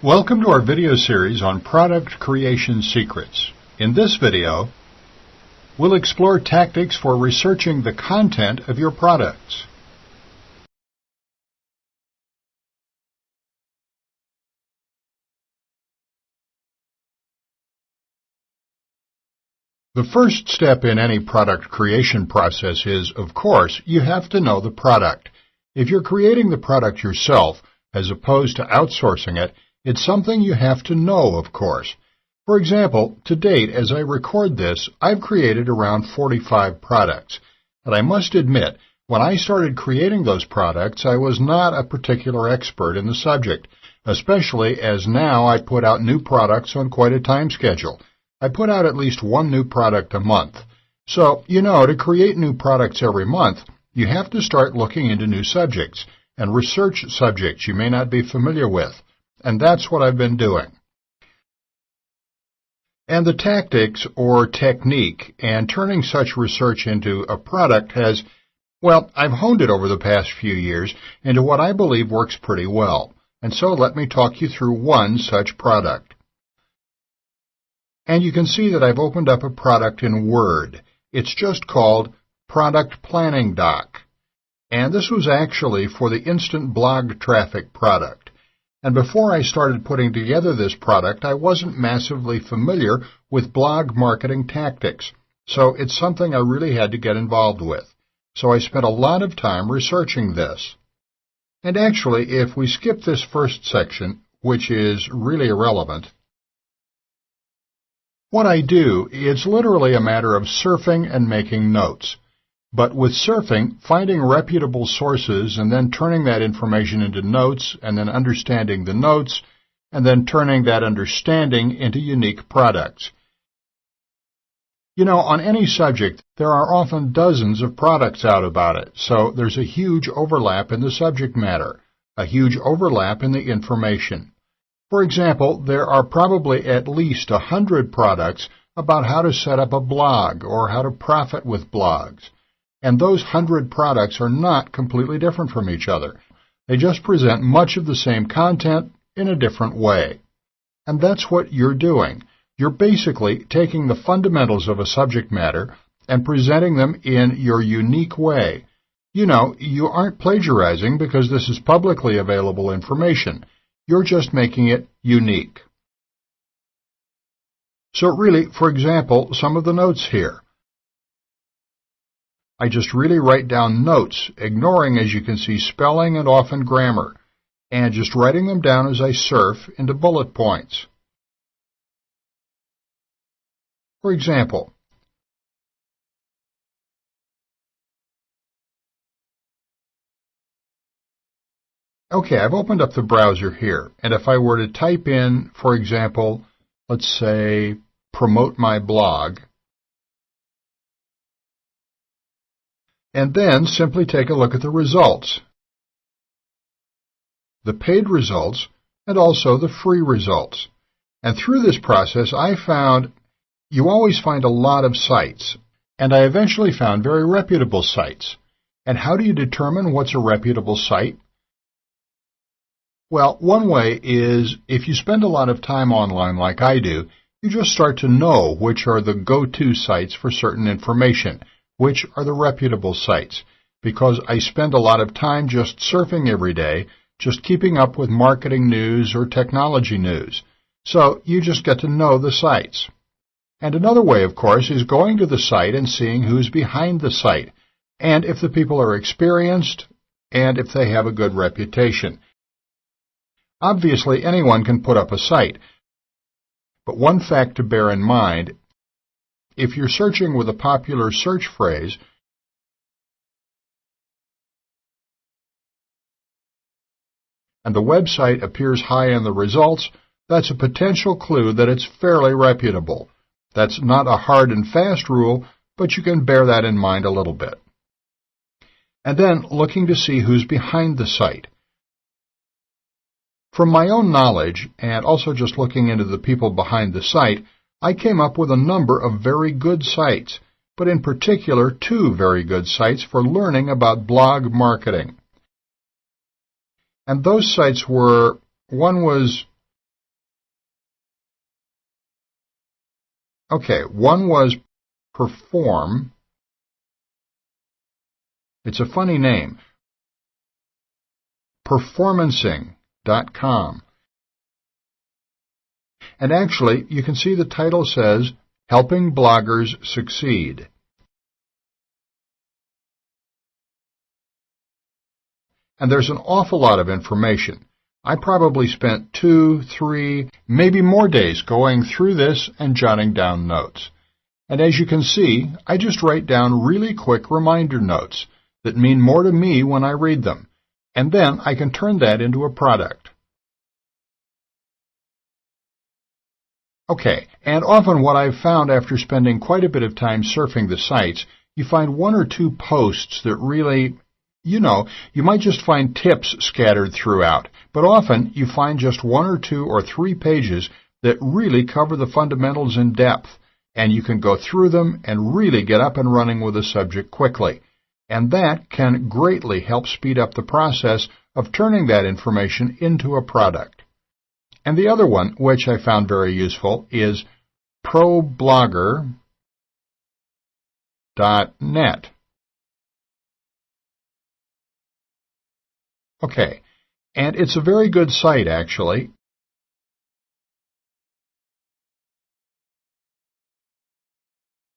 Welcome to our video series on product creation secrets. In this video, we'll explore tactics for researching the content of your products. The first step in any product creation process is, of course, you have to know the product. If you're creating the product yourself, as opposed to outsourcing it, it's something you have to know, of course. For example, to date, as I record this, I've created around 45 products. And I must admit, when I started creating those products, I was not a particular expert in the subject, especially as now I put out new products on quite a time schedule. I put out at least one new product a month. So, to create new products every month, you have to start looking into new subjects and research subjects you may not be familiar with. And that's what I've been doing. And the tactics or technique and turning such research into a product has, I've honed it over the past few years into what I believe works pretty well. And so let me talk you through one such product. And you can see that I've opened up a product in Word. It's just called Product Planning Doc. And this was actually for the instant blog traffic product. And before I started putting together this product, I wasn't massively familiar with blog marketing tactics. So it's something I really had to get involved with. So I spent a lot of time researching this. And actually, if we skip this first section, which is really irrelevant, what I do, it's literally a matter of surfing and making notes. But with surfing, finding reputable sources and then turning that information into notes and then understanding the notes and then turning that understanding into unique products. On any subject, there are often dozens of products out about it, so there's a huge overlap in the subject matter, a huge overlap in the information. For example, there are probably at least 100 products about how to set up a blog or how to profit with blogs. And those 100 products are not completely different from each other. They just present much of the same content in a different way. And that's what you're doing. You're basically taking the fundamentals of a subject matter and presenting them in your unique way. You aren't plagiarizing because this is publicly available information. You're just making it unique. So really, for example, some of the notes here. I just really write down notes, ignoring, as you can see, spelling and often grammar, and just writing them down as I surf into bullet points. For example, okay, I've opened up the browser here, and if I were to type in, for example, let's say, promote my blog, and then simply take a look at the results, the paid results, and also the free results. And through this process, I found you always find a lot of sites, and I eventually found very reputable sites. And how do you determine what's a reputable site? Well, one way is if you spend a lot of time online like I do, you just start to know which are the go-to sites for certain information, which are the reputable sites, because I spend a lot of time just surfing every day, just keeping up with marketing news or technology news. So you just get to know the sites. And another way, of course, is going to the site and seeing who's behind the site, and if the people are experienced, and if they have a good reputation. Obviously, anyone can put up a site, but one fact to bear in mind, if you're searching with a popular search phrase, and the website appears high in the results, that's a potential clue that it's fairly reputable. That's not a hard and fast rule, but you can bear that in mind a little bit. And then looking to see who's behind the site. From my own knowledge, and also just looking into the people behind the site, I came up with a number of very good sites, but in particular 2 very good sites for learning about blog marketing. And those sites were, one was Okay, one was Perform. It's a funny name. Performancing.com. And actually, you can see the title says, Helping Bloggers Succeed. And there's an awful lot of information. I probably spent 2, 3, maybe more days going through this and jotting down notes. And as you can see, I just write down really quick reminder notes that mean more to me when I read them. And then I can turn that into a product. Okay, and often what I've found after spending quite a bit of time surfing the sites, you find 1 or 2 posts that really, you might just find tips scattered throughout, but often you find just 1 or 2 or 3 pages that really cover the fundamentals in depth, and you can go through them and really get up and running with a subject quickly. And that can greatly help speed up the process of turning that information into a product. And the other one, which I found very useful, is ProBlogger.net. Okay, and it's a very good site, actually.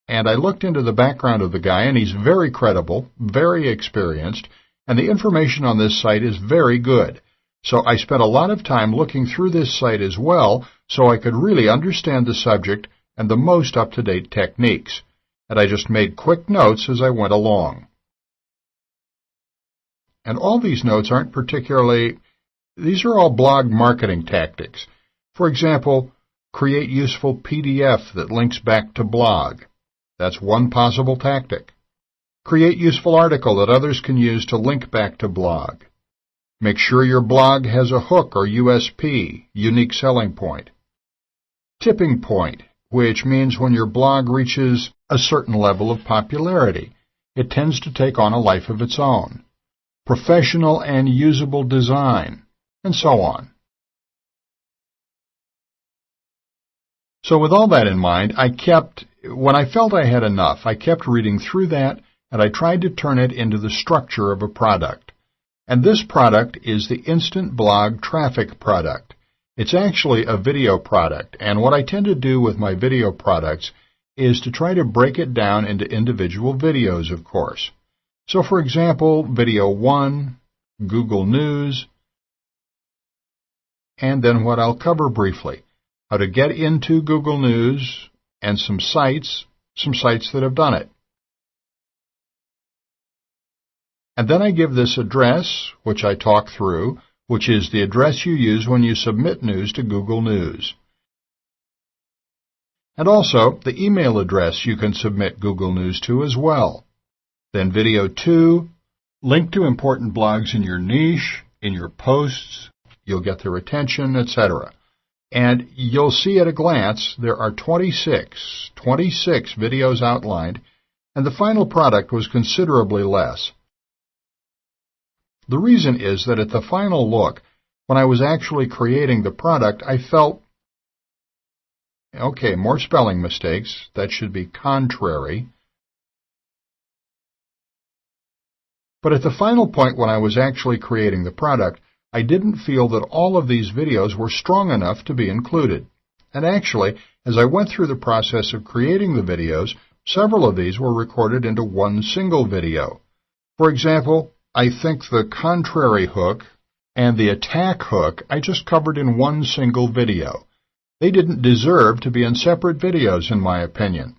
And I looked into the background of the guy, and he's very credible, very experienced, and the information on this site is very good. So I spent a lot of time looking through this site as well, so I could really understand the subject and the most up-to-date techniques. And I just made quick notes as I went along. And all these notes aren't these are all blog marketing tactics. For example, create useful PDF that links back to blog. That's one possible tactic. Create useful article that others can use to link back to blog. Make sure your blog has a hook or USP, unique selling point. Tipping point, which means when your blog reaches a certain level of popularity, it tends to take on a life of its own. Professional and usable design, and so on. So with all that in mind, when I felt I had enough, I kept reading through that, and I tried to turn it into the structure of a product. And this product is the Instant Blog Traffic product. It's actually a video product, and what I tend to do with my video products is to try to break it down into individual videos, of course. So for example, video 1, Google News, and then what I'll cover briefly, how to get into Google News, and some sites that have done it. And then I give this address, which I talk through, which is the address you use when you submit news to Google News. And also the email address you can submit Google News to as well. Then video 2, link to important blogs in your niche, in your posts, you'll get their attention, etc. And you'll see at a glance there are 26 videos outlined, and the final product was considerably less. The reason is that at the final look, when I was actually creating the product, I felt, okay, more spelling mistakes, that should be contrary. But at the final point when I was actually creating the product, I didn't feel that all of these videos were strong enough to be included. And actually, as I went through the process of creating the videos, several of these were recorded into one single video. For example, I think the contrary hook and the attack hook I just covered in one single video. They didn't deserve to be in separate videos, in my opinion.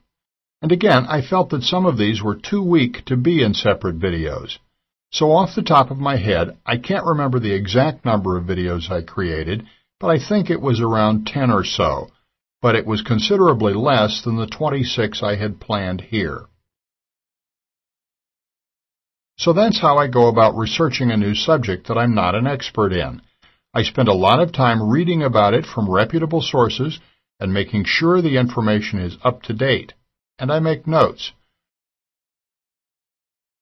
And again, I felt that some of these were too weak to be in separate videos. So off the top of my head, I can't remember the exact number of videos I created, but I think it was around 10 or so. But it was considerably less than the 26 I had planned here. So that's how I go about researching a new subject that I'm not an expert in. I spend a lot of time reading about it from reputable sources and making sure the information is up to date. And I make notes.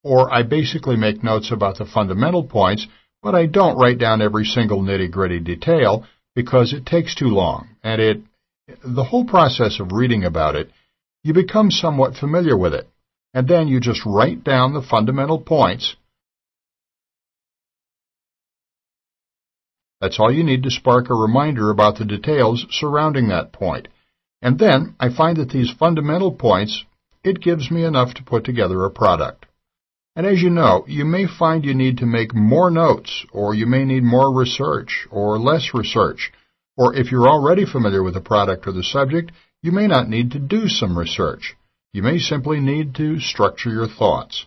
Or I basically make notes about the fundamental points, but I don't write down every single nitty-gritty detail because it takes too long, and the whole process of reading about it you become somewhat familiar with it, and then you just write down the fundamental points. That's all you need to spark a reminder about the details surrounding that point. And then I find that these fundamental points, it gives me enough to put together a product. And as you know, you may find you need to make more notes, or you may need more research, or less research. Or if you're already familiar with the product or the subject, you may not need to do some research. You may simply need to structure your thoughts.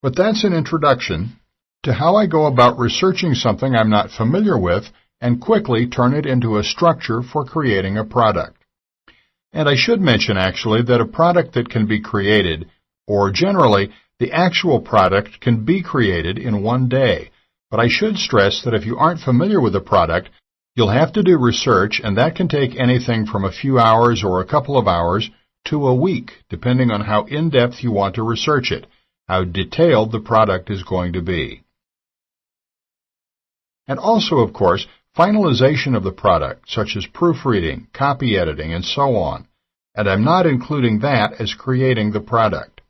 But that's an introduction to how I go about researching something I'm not familiar with and quickly turn it into a structure for creating a product. And I should mention actually that a product that can be created, or generally the actual product, can be created in one day. But I should stress that if you aren't familiar with the product, you'll have to do research, and that can take anything from a few hours or a couple of hours to a week, depending on how in-depth you want to research it, how detailed the product is going to be. And also, of course, finalization of the product, such as proofreading, copy editing, and so on. And I'm not including that as creating the product.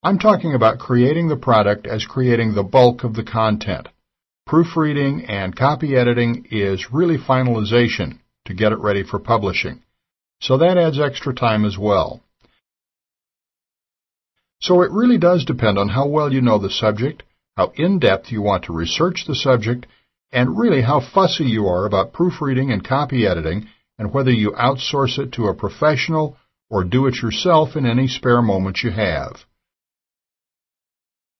I'm talking about creating the product as creating the bulk of the content. Proofreading and copy editing is really finalization to get it ready for publishing. So that adds extra time as well. So it really does depend on how well you know the subject, how in-depth you want to research the subject, and really how fussy you are about proofreading and copy editing, and whether you outsource it to a professional or do it yourself in any spare moments you have.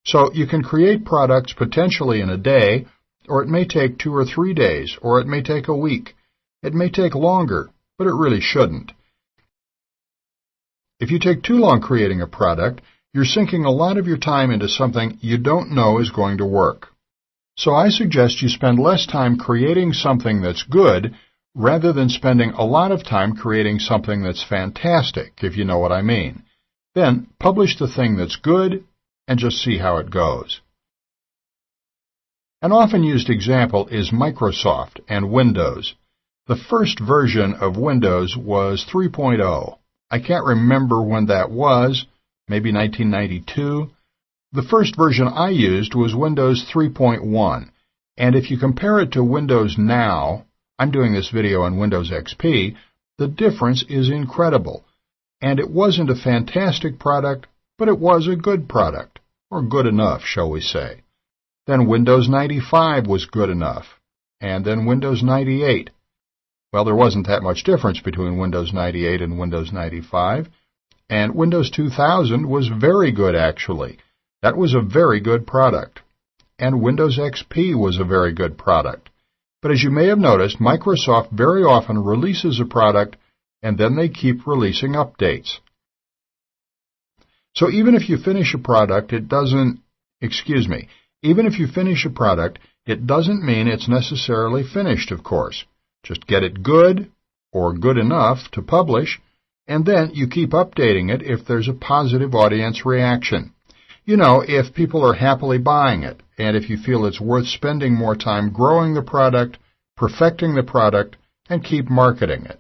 So you can create products potentially in a day, or it may take 2 or 3 days, or it may take a week. It may take longer, but it really shouldn't. If you take too long creating a product, you're sinking a lot of your time into something you don't know is going to work. So I suggest you spend less time creating something that's good rather than spending a lot of time creating something that's fantastic, if you know what I mean. Then publish the thing that's good and just see how it goes. An often used example is Microsoft and Windows. The first version of Windows was 3.0. I can't remember when that was, maybe 1992. The first version I used was Windows 3.1, and if you compare it to Windows now, I'm doing this video on Windows XP, the difference is incredible. And it wasn't a fantastic product, but it was a good product, or good enough, shall we say. Then Windows 95 was good enough, and then Windows 98. Well, there wasn't that much difference between Windows 98 and Windows 95, and Windows 2000 was very good, actually. That was a very good product. And Windows XP was a very good product. But as you may have noticed, Microsoft very often releases a product, and then they keep releasing updates. So even if you finish a product, even if you finish a product, it doesn't mean it's necessarily finished, of course. Just get it good, or good enough to publish, and then you keep updating it if there's a positive audience reaction. You know, if people are happily buying it, and if you feel it's worth spending more time growing the product, perfecting the product, and keep marketing it.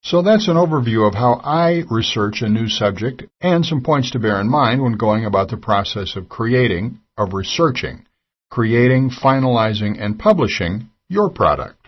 So that's an overview of how I research a new subject, and some points to bear in mind when going about the process of researching, creating, finalizing, and publishing your product.